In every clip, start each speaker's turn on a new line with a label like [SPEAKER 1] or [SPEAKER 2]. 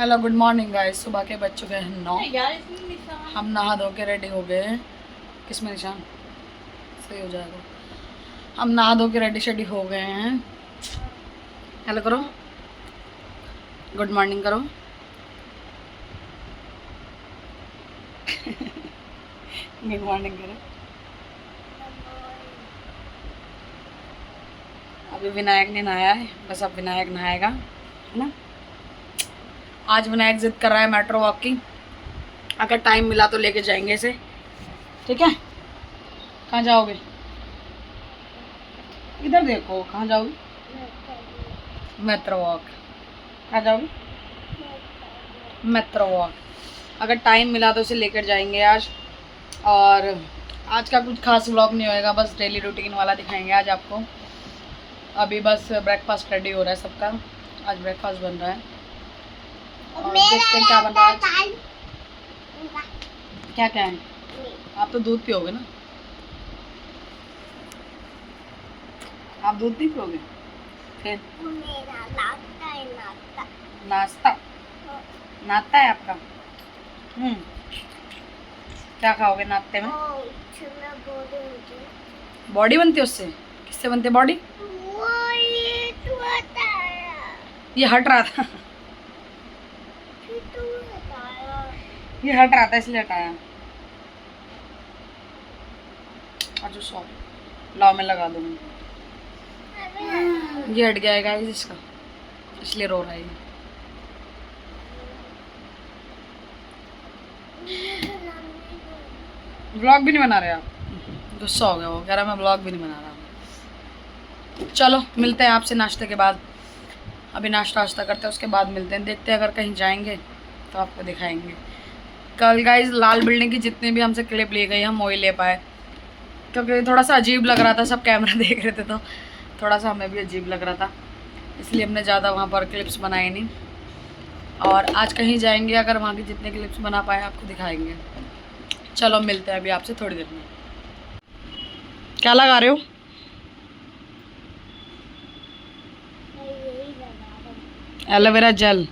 [SPEAKER 1] Hello good morning guys. सुबह के बज चुके हैं 9। हम नहा धो के रेडी हो गए हैं। किसमें निशान सही हो जाएगा। हम नहा धो के रेडी शेडी हो गए हैं। हेलो करो, गुड मॉर्निंग करो। गुड मॉर्निंग करो। अभी विनायक ने नहाया है, बस अब विनायक नहाएगा, है ना। आज विनायक जिद कर रहा है मेट्रो वॉक की। अगर टाइम मिला तो लेके जाएंगे इसे, ठीक है। कहाँ जाओगे? इधर देखो, कहाँ जाओगे? Metro walk. कहाँ जाओगे? Metro walk. अगर टाइम मिला तो इसे लेकर जाएंगे आज। और आज का कुछ खास व्लॉग नहीं होएगा, बस डेली रूटीन वाला दिखाएंगे आज आपको। अभी बस ब्रेकफास्ट रेडी हो रहा है सबका। आज ब्रेकफास्ट बन रहा है और देखते हैं क्या बन रहा है। क्या क्या है? आप तो दूध पियोगे ना। आप दूध नहीं पियोगे? फिर नाश्ता नाश्ता है आपका। क्या खाओगे नाश्ते में? बॉडी बनती है उससे? किससे बनती है बॉडी? ये हट रहा था। ये हट रहा था इसलिए हटाया। अच्छा सॉरी, लाओ मैं लगा दूंगी। ये हट गया है गाइस इसका, इसलिए रो रहा है ये। व्लॉग भी नहीं बना रहे आप? गुस्सा हो गया वो, कह रहा मैं व्लॉग भी नहीं बना रहा। चलो मिलते हैं आपसे नाश्ते के बाद। अभी नाश्ता वाश्ता करते हैं, उसके बाद मिलते हैं। देखते हैं अगर कहीं जाएंगे तो आपको दिखाएंगे। कल गाइस लाल बिल्डिंग की जितनी भी हमसे क्लिप ली गई हम वही ले पाए, क्योंकि थोड़ा सा अजीब लग रहा था, सब कैमरा देख रहे थे तो थोड़ा सा हमें भी अजीब लग रहा था, इसलिए हमने ज़्यादा वहाँ पर क्लिप्स बनाए नहीं। और आज कहीं जाएंगे, अगर वहाँ की जितने क्लिप्स बना पाए आपको दिखाएंगे। चलो मिलते हैं अभी आपसे थोड़ी देर में। क्या लगा रहे हो? Aloe vera gel.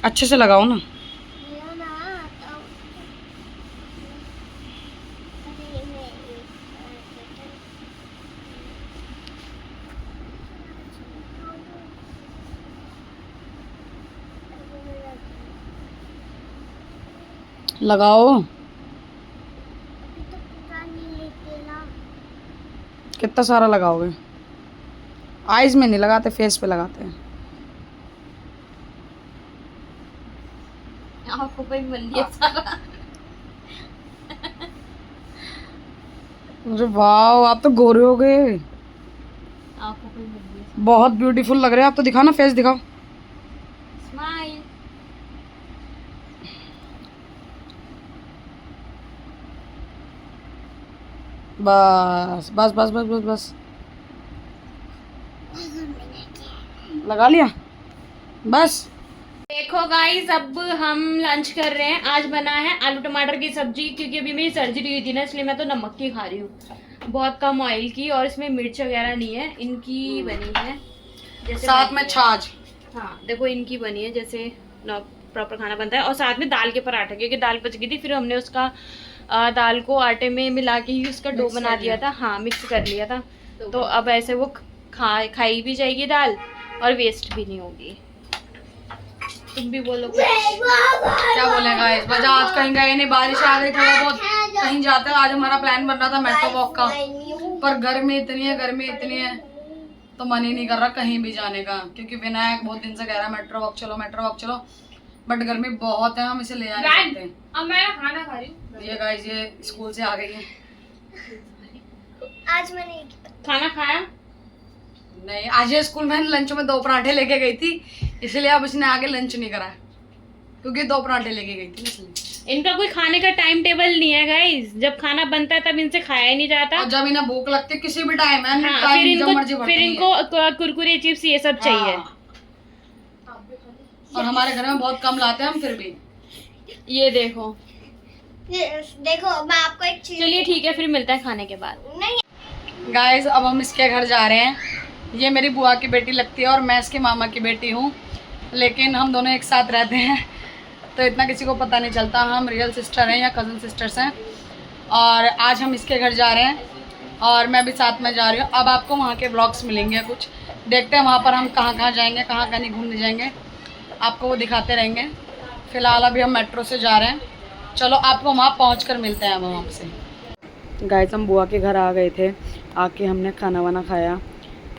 [SPEAKER 1] अच्छे से लगाओ ना। लगाओ। कितना सारा लगाओगे? आईज में नहीं लगाते, फेस पे लगाते हैं।
[SPEAKER 2] आपको कोई मिल गया सारा।
[SPEAKER 1] अरे वाह, आप तो गोरे हो गए।
[SPEAKER 2] आपको कोई मिल गया।
[SPEAKER 1] बहुत ब्यूटीफुल लग रहे हैं आप तो। दिखाओ ना, फेस दिखाओ।
[SPEAKER 2] स्माइल।
[SPEAKER 1] बस बस बस बस बस बस लगा लिया बस।
[SPEAKER 2] देखो गाइस, अब हम लंच कर रहे हैं। आज बना है आलू टमाटर की सब्जी, क्योंकि अभी मेरी सर्जरी हुई थी ना, इसलिए मैं तो नमक की खा रही हूँ, बहुत कम ऑयल की। और इसमें मिर्च वगैरह नहीं है, इनकी बनी है जैसे
[SPEAKER 1] साथ में छाछ।
[SPEAKER 2] हाँ देखो, इनकी बनी है जैसे प्रॉपर खाना बनता है। और साथ में दाल के पराठे, क्योंकि दाल बच गई थी, फिर हमने उसका दाल को आटे में मिला के ही उसका डो बना दिया था। हाँ, मिक्स कर लिया था। तो अब ऐसे वो खाई भी जाएगी दाल और वेस्ट भी नहीं होगी। तुम भी बोलो कुछ।
[SPEAKER 1] क्या बोलेगा इस वजह? आज कहीं गए नहीं, बारिश आ गई, थोड़ा बहुत कहीं जाते हैं। आज हमारा प्लान बन रहा था मेट्रो वॉक का, पर गर्मी इतनी है तो मन ही नहीं कर रहा कहीं भी जाने का, क्योंकि विनायक बहुत दिन से कह रहा है मेट्रो वॉक चलो, बट गर्मी बहुत है, हम इसे ले जा नहीं सकते।
[SPEAKER 2] अब मैं खाना खा रही हूँ।
[SPEAKER 1] ये गाइस ये स्कूल से आ गई है।
[SPEAKER 2] आज मैंने खाना खाया
[SPEAKER 1] नहीं, आज ये स्कूल में लंच में 2 पराठे लेके गई थी, इसलिए अब इसने आगे लंच नहीं करा, क्योंकि 2 पराठे लेके गई थी इसलिए।
[SPEAKER 2] इनका कोई खाने का टाइम टेबल नहीं है गाइस। जब खाना बनता है तब इनसे खाया ही नहीं जाता।
[SPEAKER 1] और जब इन्हें भूख लगती है किसी भी टाइम है,
[SPEAKER 2] हाँ, फिर इनको कुरकुरे चिप्स ये सब चाहिए।
[SPEAKER 1] और हमारे घर में बहुत कम लाते हैं हम, फिर भी।
[SPEAKER 2] ये देखो
[SPEAKER 3] देखो मैं आपको एक चीज।
[SPEAKER 2] चलिए ठीक है, फिर मिलता है खाने के बाद।
[SPEAKER 3] नहीं
[SPEAKER 1] गाइस अब हम इसके घर जा रहे हैं, ये मेरी बुआ की बेटी लगती है और मैं इसके मामा की बेटी हूँ, लेकिन हम दोनों एक साथ रहते हैं तो इतना किसी को पता नहीं चलता। हम रियल सिस्टर हैं या कज़न सिस्टर्स हैं। और आज हम इसके घर जा रहे हैं और मैं भी साथ में जा रही हूँ। अब आपको वहाँ के ब्लॉग्स मिलेंगे, कुछ देखते हैं वहाँ पर हम कहाँ कहाँ जाएंगे, कहाँ कहाँ नहीं घूमने जाएंगे, आपको वो दिखाते रहेंगे। फ़िलहाल अभी हम मेट्रो से जा रहे हैं, चलो आपको वहाँ पहुँच कर मिलते हैं वहाँ से। गाइस हम बुआ के घर आ गए थे, आके हमने खाना वाना खाया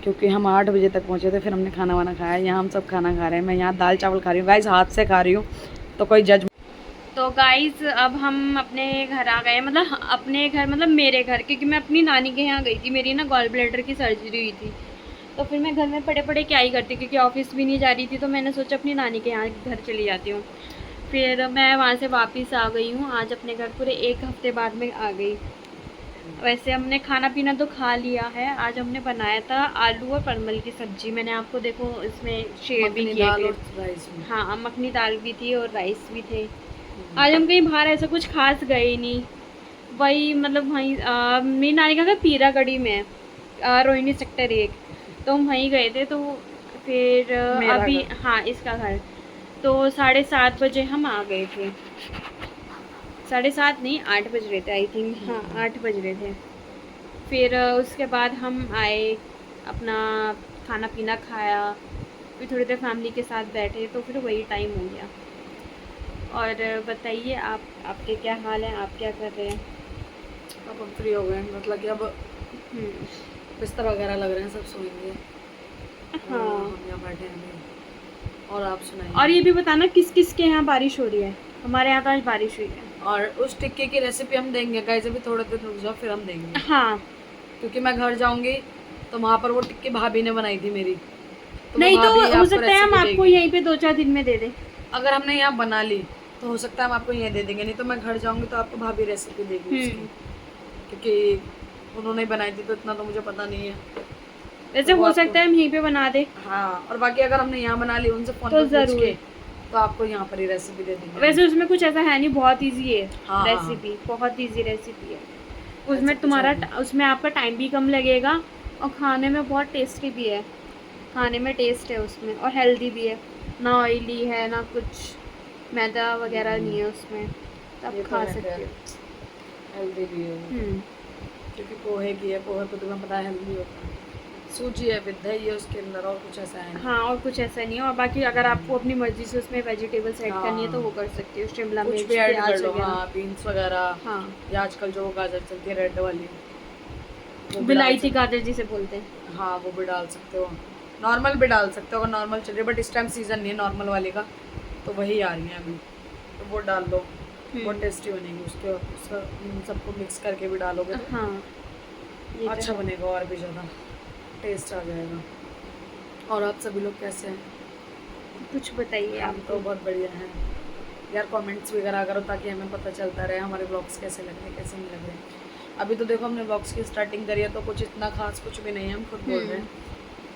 [SPEAKER 1] क्योंकि हम 8 बजे तक पहुँचे थे। फिर हमने खाना वाना खाया। यहाँ हम सब खाना खा रहे हैं। मैं यहाँ दाल चावल खा रही हूँ गाइस, हाथ से खा रही हूँ तो कोई जज।
[SPEAKER 2] तो गाइस अब हम अपने घर आ गए, मतलब अपने घर मतलब मेरे घर, क्योंकि मैं अपनी नानी के यहाँ गई थी। मेरी ना गॉल ब्लैडर की सर्जरी हुई थी, तो फिर मैं घर में पड़े पड़े क्या ही करती, क्योंकि ऑफिस भी नहीं जा रही थी। तो मैंने सोचा अपनी नानी के यहाँ घर चली जाती हूँ। फिर मैं वहाँ से वापस आ गई हूँ आज अपने घर। पूरे 1 हफ्ते बाद में आ गई। वैसे हमने खाना पीना तो खा लिया है। आज हमने बनाया था आलू और परमल की सब्जी। मैंने आपको देखो इसमें शेयर भी किए थे। हाँ, मखनी दाल भी थी और राइस भी थे। आज हम कहीं बाहर ऐसा कुछ खास गए ही नहीं, वही मतलब वहीं मेरी नानी का घर पीरा गढ़ी में है, रोहिणी सेक्टर 1, तो हम वहीं गए थे। तो फिर अभी हाँ इसका घर, तो 7:30 बजे हम आ गए थे। 7:30 नहीं, 8 बज रहे थे आई थिंक। हाँ 8 बज रहे थे। फिर उसके बाद हम आए, अपना खाना पीना खाया, फिर थोड़ी देर फैमिली के साथ बैठे, तो फिर वही टाइम हो गया। और बताइए आपके क्या हाल है, आप क्या कर रहे हैं?
[SPEAKER 1] अब हम फ्री हो गए, मतलब कि अब बिस्तर वगैरह लग रहे हैं, सब सोएंगे।
[SPEAKER 2] हाँ
[SPEAKER 1] हम यहाँ बैठे हैं अभी। और आप सुनाइए।
[SPEAKER 2] और ये भी बताना किस किस के यहाँ बारिश हो रही है? हमारे यहाँ तो आज बारिश हुई है।
[SPEAKER 1] और उस टिक्के की रेसिपी हम देंगे गाइस, अभी थोड़ा देर रुक जाओ फिर हम देंगे।
[SPEAKER 2] हाँ
[SPEAKER 1] क्योंकि मैं घर जाऊंगी तो वहाँ पर वो टिक्की भाभी ने बनाई थी मेरी, तो
[SPEAKER 2] नहीं तो
[SPEAKER 1] भाभी
[SPEAKER 2] हो
[SPEAKER 1] आपको
[SPEAKER 2] सकता है हम
[SPEAKER 1] रेसिपी
[SPEAKER 2] आपको
[SPEAKER 1] देगी।
[SPEAKER 2] यहीं पे 2-4 दिन में दे दें।
[SPEAKER 1] अगर हमने यहाँ बना ली तो हो सकता है हम आपको ये दे देंगे, नहीं तो मैं घर जाऊंगी तो आपको भाभी रेसिपी देगी उसकी, क्योंकि उन्होंने बनाई थी तो इतना तो मुझे पता नहीं है।
[SPEAKER 2] वैसे
[SPEAKER 1] तो
[SPEAKER 2] हो सकता है हम यहीं पे बना दे।
[SPEAKER 1] हाँ, और बाकी अगर हमने यहाँ बना ली उनसे फोन
[SPEAKER 2] तो
[SPEAKER 1] पर पूछ
[SPEAKER 2] जरूर।
[SPEAKER 1] के तो आपको यहाँ पर ही रेसिपी दे देंगे।
[SPEAKER 2] वैसे उसमें कुछ ऐसा है नहीं, बहुत इजी है
[SPEAKER 1] हाँ,
[SPEAKER 2] रेसिपी, बहुत इजी रेसिपी है। उसमें
[SPEAKER 1] कुछ
[SPEAKER 2] तुम्हारा
[SPEAKER 1] है
[SPEAKER 2] उसमें आपका टाइम भी कम लगेगा और खाने में बहुत टेस्टी भी है। खाने में टेस्ट है उसमें और हेल्दी भी है, ना ऑयली है ना कुछ मैदा वगैरह नहीं है उसमें, तो आप
[SPEAKER 1] ये तो
[SPEAKER 2] खा
[SPEAKER 1] है
[SPEAKER 2] सकते
[SPEAKER 1] खैर।
[SPEAKER 2] हो।
[SPEAKER 1] हेल्दी भी है क्योंकि पोहे की है, पोहे तो तुम्हें पता है हेल्दी होता है। सूजी है विद दही है उसके अंदर, और कुछ ऐसा है नहीं।
[SPEAKER 2] हाँ और कुछ ऐसा नहीं है। और बाकी अगर आपको अपनी मर्जी से उसमें वेजिटेबल्स ऐड करनी है तो वो कर सकती हो, शिमला
[SPEAKER 1] कुछ
[SPEAKER 2] मिर्च,
[SPEAKER 1] भी ऐड कर
[SPEAKER 2] प्याज
[SPEAKER 1] लो।
[SPEAKER 2] वगैरह।
[SPEAKER 1] हाँ, बीन्स वगैरह,
[SPEAKER 2] हाँ
[SPEAKER 1] या आजकल जो गाजर चलती है रेड वाली, वो भी
[SPEAKER 2] बिलायती
[SPEAKER 1] डाल
[SPEAKER 2] गाजर जिसे बोलते हैं।
[SPEAKER 1] सकते। हाँ, वो भी डाल सकते हो। नॉर्मल भी डाल सकते हो अगर नॉर्मल चल रही है, बट इस टाइम सीजन नहीं है नॉर्मल वाले का, तो वही आ रही है अभी, तो वो डाल दो, बहुत टेस्टी बनेगी। उसके उसका सबको मिक्स करके भी डालोगे तो
[SPEAKER 2] हाँ ये तो
[SPEAKER 1] अच्छा
[SPEAKER 2] है।
[SPEAKER 1] बनेगा, और भी ज़्यादा टेस्ट आ जाएगा। और आप सभी लोग कैसे हैं?
[SPEAKER 2] कुछ बताइए
[SPEAKER 1] हम
[SPEAKER 2] आप।
[SPEAKER 1] तो बहुत बढ़िया हैं यार। कमेंट्स वगैरह करो ताकि हमें पता चलता रहे हमारे ब्लॉग्स कैसे लग रहे हैं, कैसे नहीं लग रहे। अभी तो देखो हमने ब्लॉग्स की स्टार्टिंग करी है तो कुछ इतना खास कुछ भी नहीं है, हम खुद बोल रहे हैं,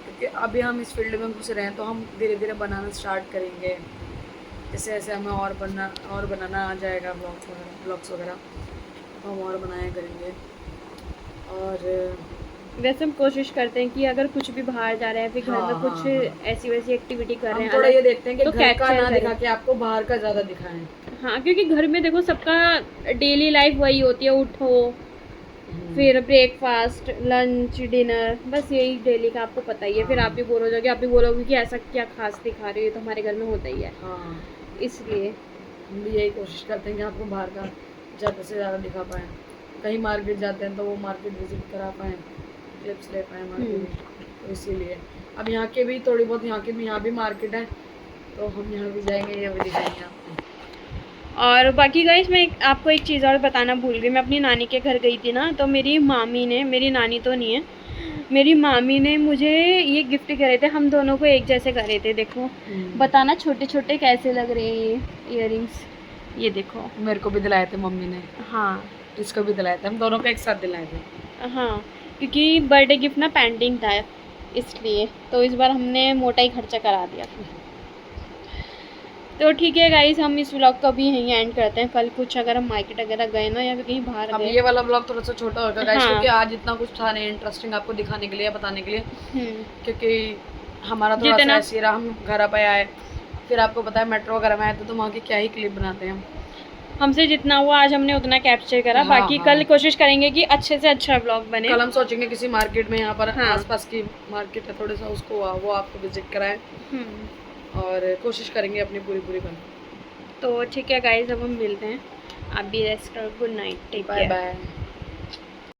[SPEAKER 1] क्योंकि अभी हम इस फील्ड में घुस रहे हैं तो हम धीरे धीरे बनाना स्टार्ट करेंगे। जैसे जैसे हमें और बनाना आ जाएगा ब्लॉग्स वगैरह तो हम और बनाया करेंगे। और
[SPEAKER 2] वैसे हम कोशिश करते हैं कि अगर कुछ भी बाहर जा रहे हैं, फिर घर में कुछ
[SPEAKER 1] हाँ।
[SPEAKER 2] ऐसी वैसी एक्टिविटी कर रहे
[SPEAKER 1] हम
[SPEAKER 2] हैं
[SPEAKER 1] थोड़ा
[SPEAKER 2] अलग,
[SPEAKER 1] ये देखते हैं कि
[SPEAKER 2] तो
[SPEAKER 1] घर का
[SPEAKER 2] capture
[SPEAKER 1] ना
[SPEAKER 2] करें।
[SPEAKER 1] दिखा के आपको बाहर का ज़्यादा दिखाएं।
[SPEAKER 2] हाँ क्योंकि घर में देखो सबका डेली लाइफ वही होती है, उठो फिर ब्रेकफास्ट लंच डिनर, बस यही डेली का आपको पता ही है। फिर आप भी बोर हो जाओगे, आप भी बोलोगे कि ऐसा क्या खास दिखा रही है, तो हमारे घर में होता ही है।
[SPEAKER 1] हाँ,
[SPEAKER 2] इसलिए
[SPEAKER 1] हम भी यही कोशिश करते हैं कि आपको बाहर का ज़्यादा से ज़्यादा दिखा पाएँ। कहीं मार्केट जाते हैं तो वो मार्केट विजिट करा पाएँ, टिप्स ले पाएँ मार्केट, तो इसीलिए अब यहाँ के भी थोड़ी बहुत यहाँ भी मार्केट है तो हम यहाँ भी जाएंगे, ये भी दिखाएंगे आपको।
[SPEAKER 2] और बाकी गाइस मैं आपको एक चीज़ और बताना भूल गई। मैं अपनी नानी के घर गई थी ना, तो मेरी मामी ने, मेरी नानी तो नहीं है, मेरी मामी ने मुझे ये गिफ्ट करे थे। हम दोनों को एक जैसे करे थे। देखो बताना छोटे छोटे कैसे लग रहे हैं ये इयररिंग्स, ये देखो।
[SPEAKER 1] मेरे को भी दिलाए थे मम्मी ने,
[SPEAKER 2] हाँ
[SPEAKER 1] इसको भी दिलाए थे, हम दोनों को एक साथ दिलाए थे।
[SPEAKER 2] हाँ क्योंकि बर्थडे गिफ्ट ना पेंडिंग था इसलिए, तो इस बार हमने मोटा ही खर्चा करा दिया था। तो ठीक है गाइस, हम इस व्लॉग को भी यहीं एंड करते हैं। कल कुछ अगर हम मार्केट वगैरह गए ना या फिर कहीं बाहर
[SPEAKER 1] अब
[SPEAKER 2] गए,
[SPEAKER 1] ये वाला ब्लॉग थोड़ा सा छोटा होगा गाइस,
[SPEAKER 2] हाँ।
[SPEAKER 1] क्योंकि आज इतना कुछ था नहीं इंटरेस्टिंग आपको दिखाने के लिए, बताने के लिए, क्योंकि हमारा थोड़ा सा
[SPEAKER 2] जितना-
[SPEAKER 1] ऐसे ही रहा। हम घर पे आए, फिर आपको पता है मेट्रो वगैरह में आए तो वहाँ की क्या ही क्लिप बनाते हैं हम।
[SPEAKER 2] हमसे जितना हुआ आज हमने उतना कैप्चर करा।
[SPEAKER 1] हाँ,
[SPEAKER 2] बाकी
[SPEAKER 1] हाँ।
[SPEAKER 2] कल कोशिश करेंगे कि अच्छे से अच्छा व्लॉग बने।
[SPEAKER 1] कल हम सोचेंगे किसी मार्केट में, यहाँ पर
[SPEAKER 2] हाँ।
[SPEAKER 1] आसपास की मार्केट है थोड़ा सा, उसको वो आपको विजिट कराएं और कोशिश करेंगे अपनी पूरी करने।
[SPEAKER 2] तो ठीक है गाइस, अब हम मिलते हैं। आप भी रेस्ट करो। Good night, take
[SPEAKER 1] bye
[SPEAKER 2] care.
[SPEAKER 1] Bye.